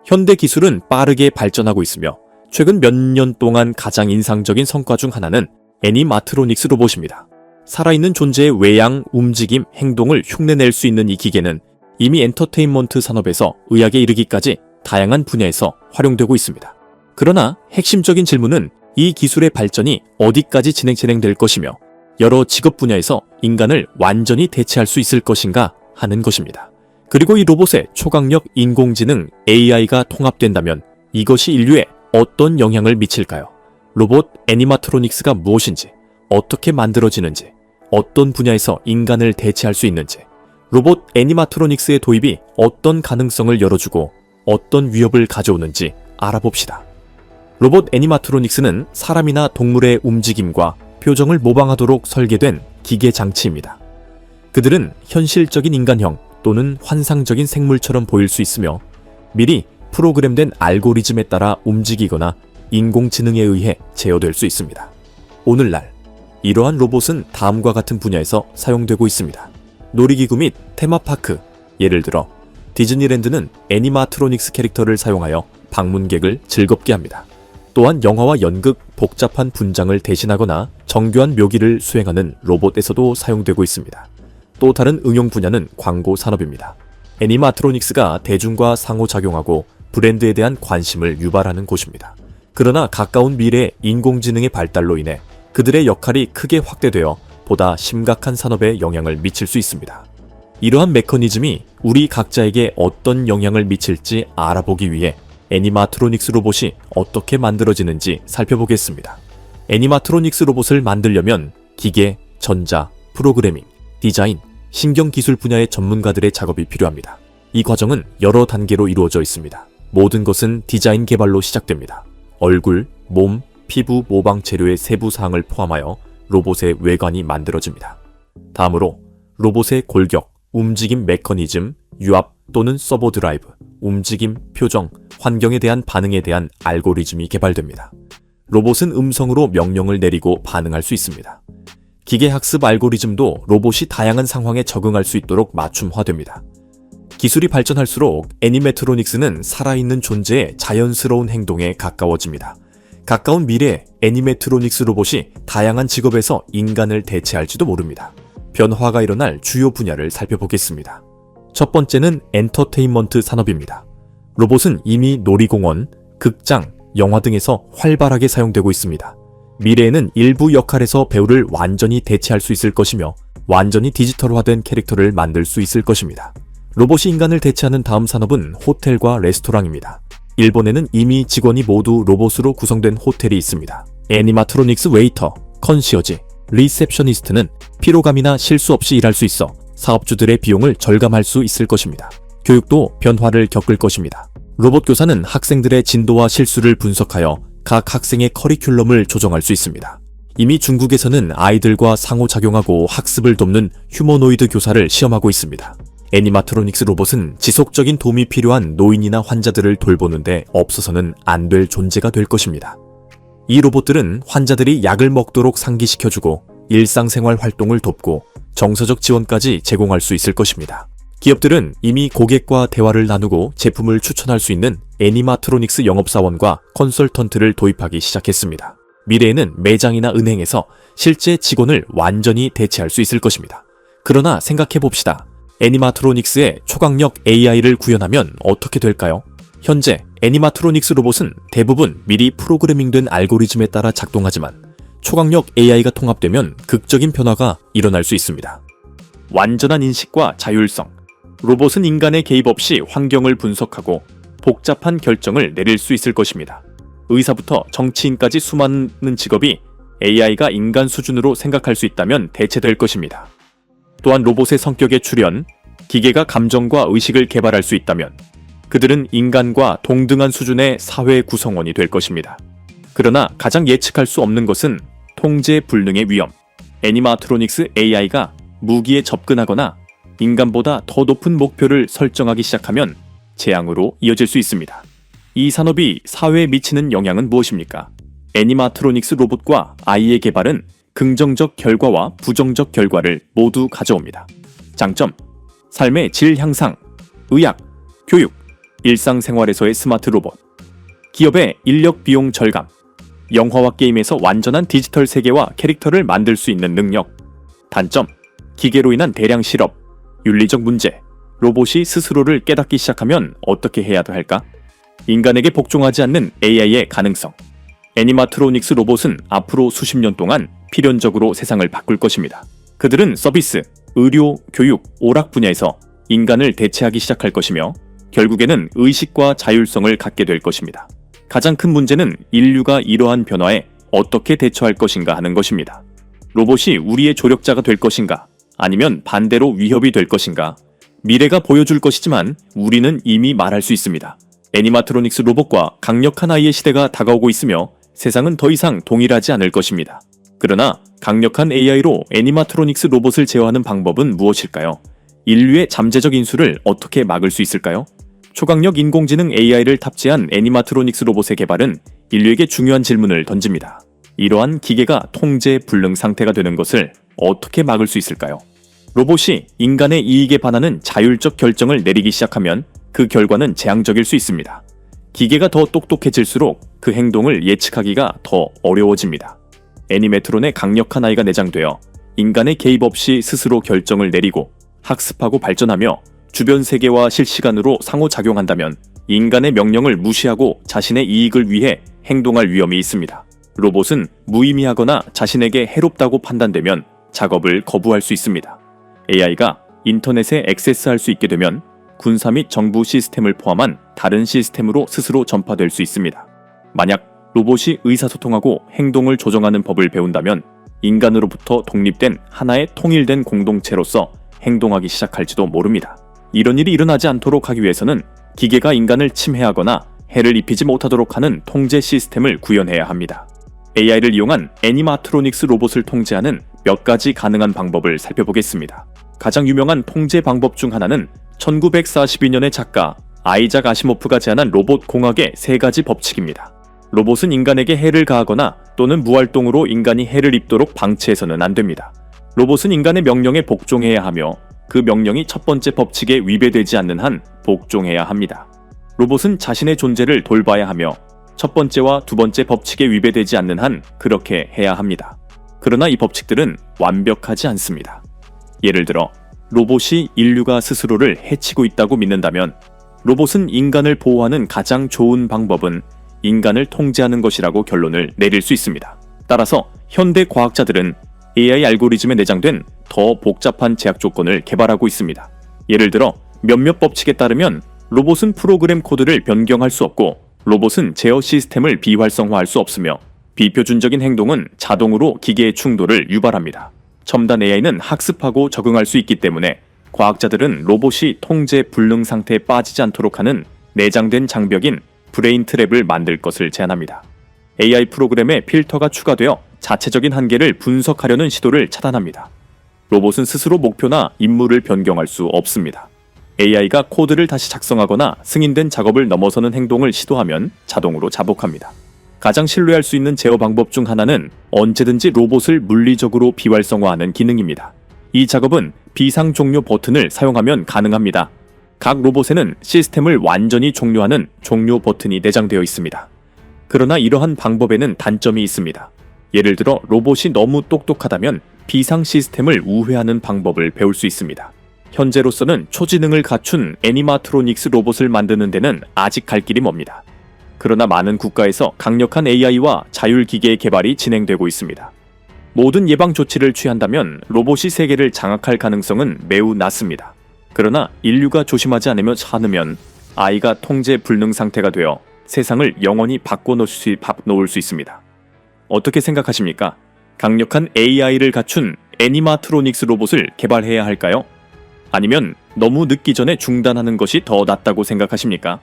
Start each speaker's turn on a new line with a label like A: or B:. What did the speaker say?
A: 현대 기술은 빠르게 발전하고 있으며 최근 몇 년 동안 가장 인상적인 성과 중 하나는 애니마트로닉스 로봇입니다. 살아있는 존재의 외양, 움직임, 행동을 흉내낼 수 있는 이 기계는 이미 엔터테인먼트 산업에서 의학에 이르기까지 다양한 분야에서 활용되고 있습니다. 그러나 핵심적인 질문은 이 기술의 발전이 어디까지 진행될 것이며 여러 직업 분야에서 인간을 완전히 대체할 수 있을 것인가 하는 것입니다. 그리고 이 로봇에 초강력 인공지능 AI가 통합된다면 이것이 인류에 어떤 영향을 미칠까요? 로봇 애니마트로닉스가 무엇인지, 어떻게 만들어지는지, 어떤 분야에서 인간을 대체할 수 있는지, 로봇 애니마트로닉스의 도입이 어떤 가능성을 열어주고 어떤 위협을 가져오는지 알아봅시다. 로봇 애니마트로닉스는 사람이나 동물의 움직임과 표정을 모방하도록 설계된 기계 장치입니다. 그들은 현실적인 인간형 또는 환상적인 생물처럼 보일 수 있으며 미리 프로그램된 알고리즘에 따라 움직이거나 인공지능에 의해 제어될 수 있습니다. 오늘날 이러한 로봇은 다음과 같은 분야에서 사용되고 있습니다. 놀이기구 및 테마파크, 예를 들어 디즈니랜드는 애니마트로닉스 캐릭터를 사용하여 방문객을 즐겁게 합니다. 또한 영화와 연극, 복잡한 분장을 대신하거나 정교한 묘기를 수행하는 로봇에서도 사용되고 있습니다. 또 다른 응용 분야는 광고 산업입니다. 애니마트로닉스가 대중과 상호작용하고 브랜드에 대한 관심을 유발하는 곳입니다. 그러나 가까운 미래의 인공지능의 발달로 인해 그들의 역할이 크게 확대되어 보다 심각한 산업에 영향을 미칠 수 있습니다. 이러한 메커니즘이 우리 각자에게 어떤 영향을 미칠지 알아보기 위해 애니마트로닉스 로봇이 어떻게 만들어지는지 살펴보겠습니다. 애니마트로닉스 로봇을 만들려면 기계, 전자, 프로그래밍, 디자인, 신경기술 분야의 전문가들의 작업이 필요합니다. 이 과정은 여러 단계로 이루어져 있습니다. 모든 것은 디자인 개발로 시작됩니다. 얼굴, 몸, 피부 모방 재료의 세부 사항을 포함하여 로봇의 외관이 만들어집니다. 다음으로 로봇의 골격, 움직임 메커니즘, 유압 또는 서버 드라이브, 움직임, 표정, 환경에 대한 반응에 대한 알고리즘이 개발됩니다. 로봇은 음성으로 명령을 내리고 반응할 수 있습니다. 기계학습 알고리즘도 로봇이 다양한 상황에 적응할 수 있도록 맞춤화됩니다. 기술이 발전할수록 애니매트로닉스는 살아있는 존재의 자연스러운 행동에 가까워집니다. 가까운 미래에 애니매트로닉스 로봇이 다양한 직업에서 인간을 대체할지도 모릅니다. 변화가 일어날 주요 분야를 살펴보겠습니다. 첫 번째는 엔터테인먼트 산업입니다. 로봇은 이미 놀이공원, 극장, 영화 등에서 활발하게 사용되고 있습니다. 미래에는 일부 역할에서 배우를 완전히 대체할 수 있을 것이며 완전히 디지털화된 캐릭터를 만들 수 있을 것입니다. 로봇이 인간을 대체하는 다음 산업은 호텔과 레스토랑입니다. 일본에는 이미 직원이 모두 로봇으로 구성된 호텔이 있습니다. 애니마트로닉스 웨이터, 컨시어지, 리셉셔니스트는 피로감이나 실수 없이 일할 수 있어 사업주들의 비용을 절감할 수 있을 것입니다. 교육도 변화를 겪을 것입니다. 로봇 교사는 학생들의 진도와 실수를 분석하여 각 학생의 커리큘럼을 조정할 수 있습니다. 이미 중국에서는 아이들과 상호작용하고 학습을 돕는 휴머노이드 교사를 시험하고 있습니다. 애니마트로닉스 로봇은 지속적인 도움이 필요한 노인이나 환자들을 돌보는데 없어서는 안 될 존재가 될 것입니다. 이 로봇들은 환자들이 약을 먹도록 상기시켜주고 일상생활 활동을 돕고 정서적 지원까지 제공할 수 있을 것입니다. 기업들은 이미 고객과 대화를 나누고 제품을 추천할 수 있는 애니마트로닉스 영업사원과 컨설턴트를 도입하기 시작했습니다. 미래에는 매장이나 은행에서 실제 직원을 완전히 대체할 수 있을 것입니다. 그러나 생각해봅시다. 애니마트로닉스의 초강력 AI를 구현하면 어떻게 될까요? 현재 애니마트로닉스 로봇은 대부분 미리 프로그래밍된 알고리즘에 따라 작동하지만 초강력 AI가 통합되면 극적인 변화가 일어날 수 있습니다. 완전한 인식과 자율성. 로봇은 인간의 개입 없이 환경을 분석하고 복잡한 결정을 내릴 수 있을 것입니다. 의사부터 정치인까지 수많은 직업이 AI가 인간 수준으로 생각할 수 있다면 대체될 것입니다. 또한 로봇의 성격의 출현, 기계가 감정과 의식을 개발할 수 있다면 그들은 인간과 동등한 수준의 사회 구성원이 될 것입니다. 그러나 가장 예측할 수 없는 것은 통제 불능의 위험. 애니마트로닉스 AI가 무기에 접근하거나 인간보다 더 높은 목표를 설정하기 시작하면 재앙으로 이어질 수 있습니다. 이 산업이 사회에 미치는 영향은 무엇입니까? 애니마트로닉스 로봇과 AI의 개발은 긍정적 결과와 부정적 결과를 모두 가져옵니다. 장점, 삶의 질 향상, 의학, 교육, 일상생활에서의 스마트 로봇, 기업의 인력 비용 절감, 영화와 게임에서 완전한 디지털 세계와 캐릭터를 만들 수 있는 능력. 단점, 기계로 인한 대량 실업, 윤리적 문제, 로봇이 스스로를 깨닫기 시작하면 어떻게 해야 할까? 인간에게 복종하지 않는 AI의 가능성. 애니마트로닉스 로봇은 앞으로 수십 년 동안 필연적으로 세상을 바꿀 것입니다. 그들은 서비스, 의료, 교육, 오락 분야에서 인간을 대체하기 시작할 것이며 결국에는 의식과 자율성을 갖게 될 것입니다. 가장 큰 문제는 인류가 이러한 변화에 어떻게 대처할 것인가 하는 것입니다. 로봇이 우리의 조력자가 될 것인가? 아니면 반대로 위협이 될 것인가? 미래가 보여줄 것이지만 우리는 이미 말할 수 있습니다. 애니마트로닉스 로봇과 강력한 아이의 시대가 다가오고 있으며 세상은 더 이상 동일하지 않을 것입니다. 그러나 강력한 AI로 애니마트로닉스 로봇을 제어하는 방법은 무엇일까요? 인류의 잠재적 인수를 어떻게 막을 수 있을까요? 초강력 인공지능 AI를 탑재한 애니마트로닉스 로봇의 개발은 인류에게 중요한 질문을 던집니다. 이러한 기계가 통제 불능 상태가 되는 것을 어떻게 막을 수 있을까요? 로봇이 인간의 이익에 반하는 자율적 결정을 내리기 시작하면 그 결과는 재앙적일 수 있습니다. 기계가 더 똑똑해질수록 그 행동을 예측하기가 더 어려워집니다. 애니메트론에 강력한 아이가 내장되어 인간의 개입 없이 스스로 결정을 내리고 학습하고 발전하며 주변 세계와 실시간으로 상호작용한다면 인간의 명령을 무시하고 자신의 이익을 위해 행동할 위험이 있습니다. 로봇은 무의미하거나 자신에게 해롭다고 판단되면 작업을 거부할 수 있습니다. AI가 인터넷에 액세스할 수 있게 되면 군사 및 정부 시스템을 포함한 다른 시스템으로 스스로 전파될 수 있습니다. 만약 로봇이 의사소통하고 행동을 조정하는 법을 배운다면 인간으로부터 독립된 하나의 통일된 공동체로서 행동하기 시작할지도 모릅니다. 이런 일이 일어나지 않도록 하기 위해서는 기계가 인간을 침해하거나 해를 입히지 못하도록 하는 통제 시스템을 구현해야 합니다. AI를 이용한 애니마트로닉스 로봇을 통제하는 몇 가지 가능한 방법을 살펴보겠습니다. 가장 유명한 통제 방법 중 하나는 1942년의 작가 아이작 아시모프가 제안한 로봇 공학의 3가지 법칙입니다. 로봇은 인간에게 해를 가하거나 또는 무활동으로 인간이 해를 입도록 방치해서는 안 됩니다. 로봇은 인간의 명령에 복종해야 하며 그 명령이 첫 번째 법칙에 위배되지 않는 한 복종해야 합니다. 로봇은 자신의 존재를 돌봐야 하며 첫 번째와 두 번째 법칙에 위배되지 않는 한 그렇게 해야 합니다. 그러나 이 법칙들은 완벽하지 않습니다. 예를 들어 로봇이 인류가 스스로를 해치고 있다고 믿는다면 로봇은 인간을 보호하는 가장 좋은 방법은 인간을 통제하는 것이라고 결론을 내릴 수 있습니다. 따라서 현대 과학자들은 AI 알고리즘에 내장된 더 복잡한 제약 조건을 개발하고 있습니다. 예를 들어 몇몇 법칙에 따르면 로봇은 프로그램 코드를 변경할 수 없고 로봇은 제어 시스템을 비활성화할 수 없으며 비표준적인 행동은 자동으로 기계의 충돌을 유발합니다. 첨단 AI는 학습하고 적응할 수 있기 때문에 과학자들은 로봇이 통제 불능 상태에 빠지지 않도록 하는 내장된 장벽인 브레인 트랩을 만들 것을 제안합니다. AI 프로그램에 필터가 추가되어 자체적인 한계를 분석하려는 시도를 차단합니다. 로봇은 스스로 목표나 임무를 변경할 수 없습니다. AI가 코드를 다시 작성하거나 승인된 작업을 넘어서는 행동을 시도하면 자동으로 자복합니다. 가장 신뢰할 수 있는 제어 방법 중 하나는 언제든지 로봇을 물리적으로 비활성화하는 기능입니다. 이 작업은 비상 종료 버튼을 사용하면 가능합니다. 각 로봇에는 시스템을 완전히 종료하는 종료 버튼이 내장되어 있습니다. 그러나 이러한 방법에는 단점이 있습니다. 예를 들어 로봇이 너무 똑똑하다면 비상 시스템을 우회하는 방법을 배울 수 있습니다. 현재로서는 초지능을 갖춘 애니마트로닉스 로봇을 만드는 데는 아직 갈 길이 멉니다. 그러나 많은 국가에서 강력한 AI와 자율기계의 개발이 진행되고 있습니다. 모든 예방 조치를 취한다면 로봇이 세계를 장악할 가능성은 매우 낮습니다. 그러나 인류가 조심하지 않으면 아이가 통제 불능 상태가 되어 세상을 영원히 바꿔놓을 수 있습니다. 어떻게 생각하십니까? 강력한 AI를 갖춘 애니마트로닉스 로봇을 개발해야 할까요? 아니면 너무 늦기 전에 중단하는 것이 더 낫다고 생각하십니까?